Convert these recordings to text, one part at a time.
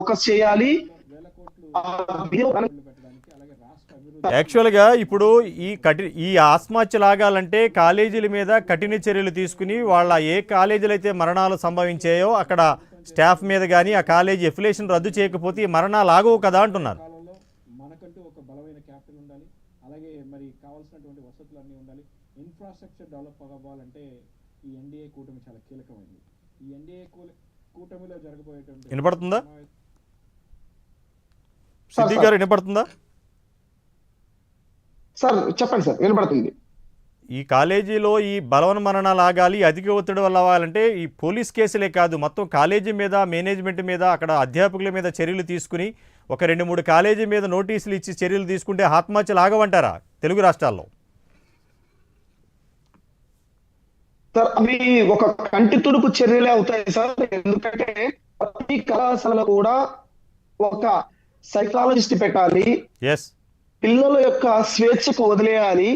Focus చేయాలి. యాక్చువల్గా ఇప్పుడు ఈ ఆత్మహత్యలు ఆగాలంటే కాలేజీల మీద కఠిన చర్యలు తీసుకుని వాళ్ళ ఏ కాలేజీలు అయితే మరణాలు సంభవించాయో అక్కడ స్టాఫ్ మీద కానీ ఆ కాలేజీ ఎఫిలియేషన్ రద్దు చేయకపోతే ఈ మరణాలు ఆగవు కదా అంటున్నారు. మనకంటూ ఒక బలమైన క్యాపిటల్ ఉండాలి, అలాగే మరి కావాల్సినటువంటి వసతులన్నీ ఉండాలి. ఇన్ఫ్రాస్ట్రక్చర్ డెవలప్ అవ్వాలంటే ఈ ఎన్డీఏ కూటమి చాలా కీలకమైంది. ఈ ఎన్డీఏ కూటమిలో జరగబోయేటువంటి వినపడుతుందా సిద్దిక్ గారు? వినపడుతుందా సార్? చెప్పండి సార్, వినపడుతుంది. ఈ కాలేజీలో ఈ బలవన మరణాలు ఆగాలి, అధిక ఒత్తిడి వల్ల అవ్వాలంటే ఈ పోలీస్ కేసులే కాదు, మొత్తం కాలేజీ మీద, మేనేజ్మెంట్ మీద, అక్కడ అధ్యాపకుల మీద చర్యలు తీసుకుని ఒక 2-3 కాలేజీ మీద నోటీసులు ఇచ్చి చర్యలు తీసుకుంటే ఆత్మహత్యలు ఆగవంటారా తెలుగు రాష్ట్రాల్లో? సార్, అవి ఒక కంటి తుడుపు చర్యలే అవుతాయి సార్. ఎందుకంటే ప్రతి కళాశాలలో కూడా ఒక సైకాలజిస్ట్ పెట్టాలి. ఎస్, పిల్లల యొక్క స్వేచ్ఛకు వదిలేయాలి.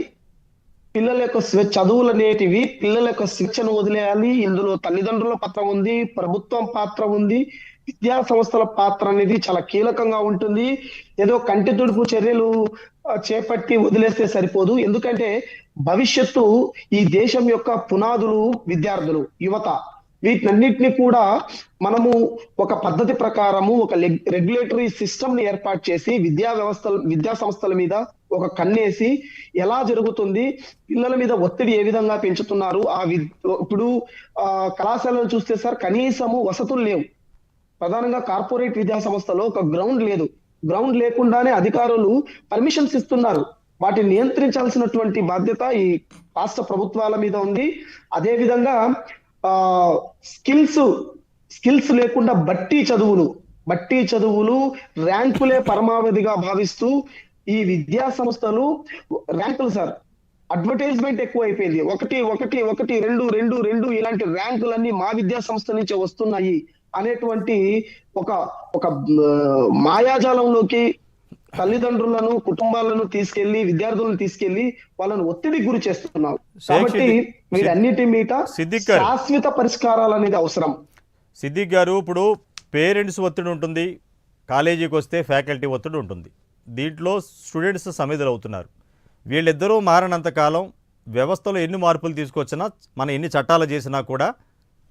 పిల్లల యొక్క చదువులు అనేటివి పిల్లల యొక్క శిక్షను వదిలేయాలి. ఇందులో తల్లిదండ్రుల పాత్ర ఉంది, ప్రభుత్వం పాత్ర ఉంది, విద్యా సంస్థల పాత్ర అనేది చాలా కీలకంగా ఉంటుంది. ఏదో కంటి తుడుపు చర్యలు చేపట్టి వదిలేస్తే సరిపోదు. ఎందుకంటే భవిష్యత్తు, ఈ దేశం యొక్క పునాదులు విద్యార్థులు, యువత. వీటన్నిటిని కూడా మనము ఒక పద్ధతి ప్రకారము ఒక రెగ్యులేటరీ సిస్టమ్ ని ఏర్పాటు చేసి విద్యా సంస్థల మీద ఒక కన్నేసి ఎలా జరుగుతుంది, పిల్లల మీద ఒత్తిడి ఏ విధంగా పెంచుతున్నారు. ఇప్పుడు కళాశాలను చూస్తే సార్, కనీసము వసతులు లేవు. ప్రధానంగా కార్పొరేట్ విద్యా సంస్థలో ఒక గ్రౌండ్ లేదు. గ్రౌండ్ లేకుండానే అధికారులు పర్మిషన్స్ ఇస్తున్నారు. వాటిని నియంత్రించాల్సినటువంటి బాధ్యత ఈ రాష్ట్ర ప్రభుత్వాల మీద ఉంది. అదే విధంగా స్కిల్స్ లేకుండా బట్టి చదువులు ర్యాంకులే పరమావధిగా భావిస్తూ ఈ విద్యా సంస్థలు ర్యాంకులు సార్, అడ్వర్టైజ్మెంట్ ఎక్కువ అయిపోయింది. 1 2 ఇలాంటి ర్యాంకులన్నీ మా విద్యా సంస్థ నుంచే వస్తున్నాయి అనేటువంటి ఒక మాయాజాలంలోకి తల్లిదండ్రులను, కుటుంబాలను తీసుకెళ్లి, విద్యార్థులను తీసుకెళ్లి వాళ్ళను ఒత్తిడికి గురి చేస్తున్నారు. కాబట్టి వీటన్నిటి మీద శాశ్వత పరిష్కారాలు అనేది అవసరం. సిద్దిక్ గారు, ఇప్పుడు పేరెంట్స్ ఒత్తిడి ఉంటుంది, కాలేజీకి వస్తే ఫ్యాకల్టీ ఒత్తిడి ఉంటుంది, దీంట్లో స్టూడెంట్స్ సమిధులు అవుతున్నారు. వీళ్ళిద్దరూ మారినంతకాలం వ్యవస్థలో ఎన్ని మార్పులు తీసుకొచ్చినా, మనం ఎన్ని చట్టాలు చేసినా కూడా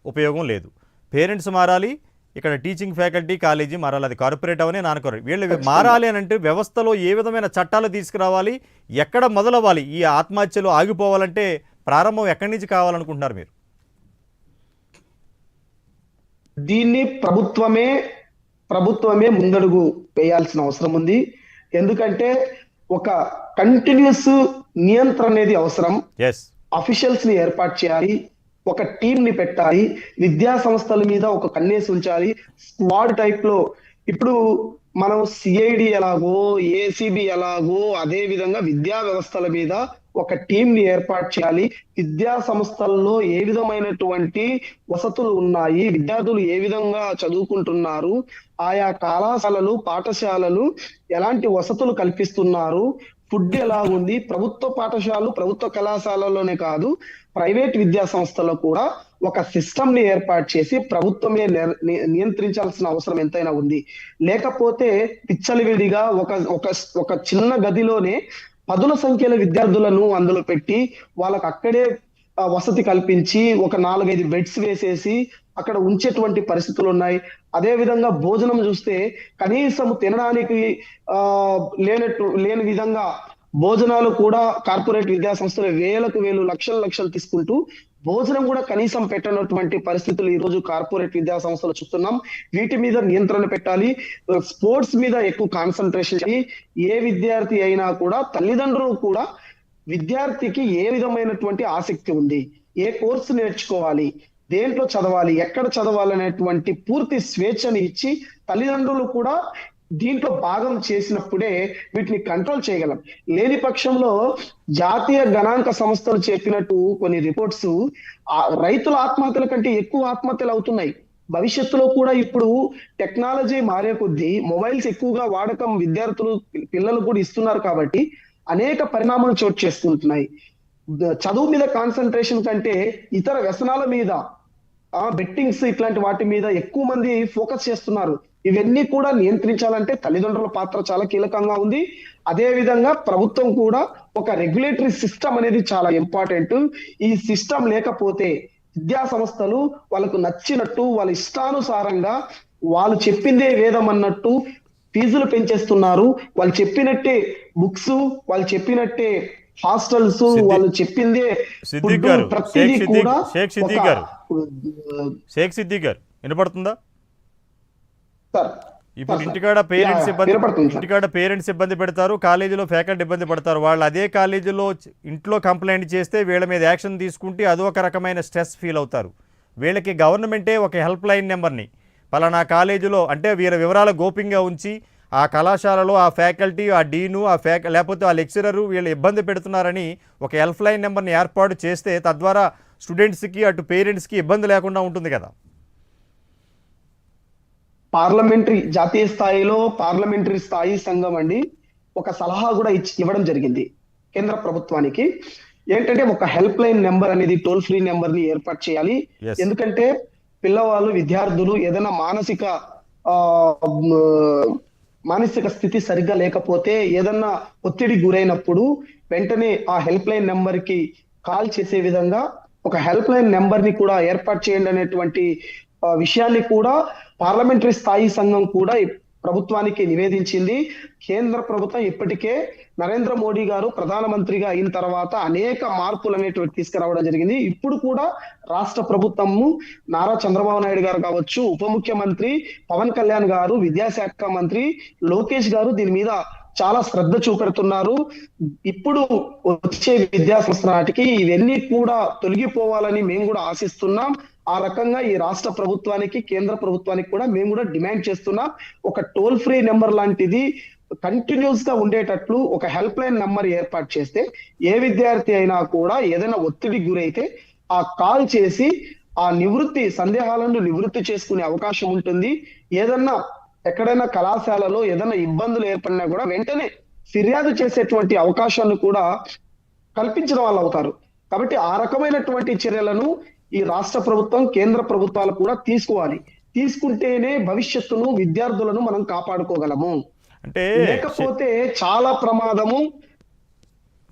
ఉపయోగం లేదు. పేరెంట్స్ మారాలి, ఇక్కడ టీచింగ్ ఫ్యాకల్టీ, కాలేజీ మారాలి. అది కార్పొరేట్ అవనే నానుకోరు. వీళ్ళు మారాలి అని అంటే వ్యవస్థలో ఏ విధమైన చట్టాలు తీసుకురావాలి, ఎక్కడ మొదలవ్వాలి? ఈ ఆత్మహత్యలు ఆగిపోవాలంటే ప్రారంభం ఎక్కడి నుంచి కావాలనుకుంటున్నారు మీరు? దీన్ని ప్రభుత్వమే ముందడుగు వేయాల్సిన అవసరం ఉంది. ఎందుకంటే ఒక కంటిన్యూస్ నియంత్రణ అనేది అవసరం. అఫీషియల్స్ ని ఏర్పాటు చేయాలి, ఒక టీం ని పెట్టాలి, విద్యా సంస్థల మీద ఒక కన్నేసి ఉంచాలి. స్క్వాడ్ టైప్ లో ఇప్పుడు మనం సిఐడి ఎలాగో, ఏసీబీ ఎలాగో, అదే విధంగా విద్యా వ్యవస్థల మీద ఒక టీం ని ఏర్పాటు చేయాలి. విద్యా సంస్థల్లో ఏ విధమైనటువంటి వసతులు ఉన్నాయి, విద్యార్థులు ఏ విధంగా చదువుకుంటున్నారు, ఆయా కళాశాలలు, పాఠశాలలు ఎలాంటి వసతులు కల్పిస్తున్నారు, ఫుడ్ ఎలా ఉంది, ప్రభుత్వ పాఠశాలలు, ప్రభుత్వ కళాశాలలోనే కాదు ప్రైవేట్ విద్యా సంస్థల్లో కూడా ఒక సిస్టమ్ ని ఏర్పాటు చేసి ప్రభుత్వమే నియంత్రించాల్సిన అవసరం ఎంతైనా ఉంది. లేకపోతే విచ్చలవిడిగా ఒక చిన్న గదిలోనే పదుల సంఖ్యల విద్యార్థులను అందులో పెట్టి వాళ్ళకి అక్కడే వసతి కల్పించి ఒక 4-5 బెడ్స్ వేసేసి అక్కడ ఉంచేటువంటి పరిస్థితులు ఉన్నాయి. అదే విధంగా భోజనం చూస్తే కనీసం తినడానికి లేని విధంగా భోజనాలు కూడా కార్పొరేట్ విద్యా సంస్థలు వేలు లక్షలు తీసుకుంటూ భోజనం కూడా కనీసం పెట్టనటువంటి పరిస్థితులు ఈ రోజు కార్పొరేట్ విద్యా సంస్థలు చూస్తున్నాం. వీటి మీద నియంత్రణ పెట్టాలి. స్పోర్ట్స్ మీద ఎక్కువ కాన్సన్ట్రేషన్ చేయాలి. ఏ విద్యార్థి అయినా కూడా, తల్లిదండ్రులు కూడా విద్యార్థికి ఏ విధమైనటువంటి ఆసక్తి ఉంది, ఏ కోర్సు నేర్చుకోవాలి, దేంట్లో చదవాలి, ఎక్కడ చదవాలనేటువంటి పూర్తి స్వేచ్ఛని ఇచ్చి తల్లిదండ్రులు కూడా దీంట్లో భాగం చేసినప్పుడే వీటిని కంట్రోల్ చేయగలం. లేని పక్షంలో జాతీయ గణాంక సంస్థలు చెప్పినట్టు కొన్ని రిపోర్ట్స్ రైతుల ఆత్మహత్యల కంటే ఎక్కువ ఆత్మహత్యలు అవుతున్నాయి. భవిష్యత్తులో కూడా ఇప్పుడు టెక్నాలజీ మారే కొద్దీ మొబైల్స్ ఎక్కువగా వాడకం పిల్లలు కూడా ఇస్తున్నారు కాబట్టి అనేక పరిణామాలు చోటు చేసుకుంటున్నాయి. చదువు మీద కాన్సన్ట్రేషన్ కంటే ఇతర వ్యసనాల మీద బెట్టింగ్స్ ఇట్లాంటి వాటి మీద ఎక్కువ మంది ఫోకస్ చేస్తున్నారు. ఇవన్నీ కూడా నియంత్రించాలంటే తల్లిదండ్రుల పాత్ర చాలా కీలకంగా ఉంది. అదే విధంగా ప్రభుత్వం కూడా ఒక రెగ్యులేటరీ సిస్టమ్ అనేది చాలా ఇంపార్టెంట్. ఈ సిస్టమ్ లేకపోతే విద్యా సంస్థలు వాళ్ళకు నచ్చినట్టు వాళ్ళ ఇష్టానుసారంగా వాళ్ళు చెప్పిందే వేదం అన్నట్టు ఫీజులు పెంచేస్తున్నారు. వాళ్ళు చెప్పినట్టే బుక్స్, వాళ్ళు చెప్పినట్టే హాస్టల్స్, వాళ్ళు చెప్పిందే సిద్దిక్ గారు, ప్రతిదీ కూడా షేక్ సిద్దిక్ గారు వినపడుతుందా? సార్ ఇప్పుడు ఇంటికాడ పేరెంట్స్ ఇబ్బంది పెడతారు, కాలేజీలో ఫ్యాకల్టీ ఇబ్బంది పడతారు. వాళ్ళు అదే కాలేజీలో ఇంట్లో కంప్లైంట్ చేస్తే వీళ్ళ మీద యాక్షన్ తీసుకుంటే అదొక రకమైన స్ట్రెస్ ఫీల్ అవుతారు. వీళ్ళకి గవర్నమెంటే ఒక హెల్ప్ లైన్ నెంబర్ని పలానా కాలేజీలో అంటే వీళ్ళ వివరాలు గోప్యంగా ఉంచి ఆ కళాశాలలో ఆ ఫ్యాకల్టీ, ఆ డీను, లేకపోతే ఆ లెక్చరరు వీళ్ళు ఇబ్బంది పెడుతున్నారని ఒక హెల్ప్ లైన్ నెంబర్ని ఏర్పాటు చేస్తే తద్వారా స్టూడెంట్స్కి అటు పేరెంట్స్కి ఇబ్బంది లేకుండా ఉంటుంది కదా. జాతీయ స్థాయిలో పార్లమెంటరీ స్థాయి సంఘం అండి ఒక సలహా కూడా ఇవ్వడం జరిగింది కేంద్ర ప్రభుత్వానికి. ఏంటంటే ఒక హెల్ప్ లైన్ నెంబర్ అనేది టోల్ ఫ్రీ నెంబర్ ని ఏర్పాటు చేయాలి. ఎందుకంటే పిల్లవాళ్ళు, విద్యార్థులు ఏదైనా మానసిక స్థితి సరిగ్గా లేకపోతే, ఏదన్నా ఒత్తిడి గురైనప్పుడు వెంటనే ఆ హెల్ప్ లైన్ నెంబర్ కి కాల్ చేసే విధంగా ఒక హెల్ప్ లైన్ నెంబర్ ని కూడా ఏర్పాటు చేయండి అనేటువంటి విషయాన్ని కూడా పార్లమెంటరీ స్థాయి సంఘం కూడా ప్రభుత్వానికి నివేదించింది. కేంద్ర ప్రభుత్వం ఇప్పటికే నరేంద్ర మోడీ గారు ప్రధానమంత్రిగా అయిన తర్వాత అనేక మార్పులు అనేటువంటి తీసుకురావడం జరిగింది. ఇప్పుడు కూడా రాష్ట్ర ప్రభుత్వము, నారా చంద్రబాబు నాయుడు గారు కావచ్చు, ఉప ముఖ్యమంత్రి పవన్ కళ్యాణ్ గారు, విద్యాశాఖ మంత్రి లోకేష్ గారు దీని మీద చాలా శ్రద్ధ చూపెడుతున్నారు. ఇప్పుడు వచ్చే విద్యా సంవత్సరం నాటికి ఇవన్నీ కూడా తొలగిపోవాలని మేము కూడా ఆశిస్తున్నాం. ఆ రకంగా ఈ రాష్ట్ర ప్రభుత్వానికి, కేంద్ర ప్రభుత్వానికి కూడా మేము కూడా డిమాండ్ చేస్తున్నాం. ఒక టోల్ ఫ్రీ నెంబర్ లాంటిది కంటిన్యూస్ గా ఉండేటట్లు ఒక హెల్ప్ లైన్ నెంబర్ ఏర్పాటు చేస్తే ఏ విద్యార్థి అయినా కూడా ఏదైనా ఒత్తిడికి గురైతే ఆ కాల్ చేసి ఆ సందేహాలను నివృత్తి చేసుకునే అవకాశం ఉంటుంది. ఏదన్నా ఎక్కడైనా కళాశాలలో ఏదైనా ఇబ్బందులు ఏర్పడినా కూడా వెంటనే ఫిర్యాదు చేసేటువంటి అవకాశాన్ని కూడా కల్పించిన వాళ్ళు అవుతారు. కాబట్టి ఆ రకమైనటువంటి చర్యలను ఈ రాష్ట్ర ప్రభుత్వం, కేంద్ర ప్రభుత్వాలు కూడా తీసుకోవాలి. తీసుకుంటేనే భవిష్యత్తును, విద్యార్థులను మనం కాపాడుకోగలము. అంటే లేకపోతే చాలా ప్రమాదము.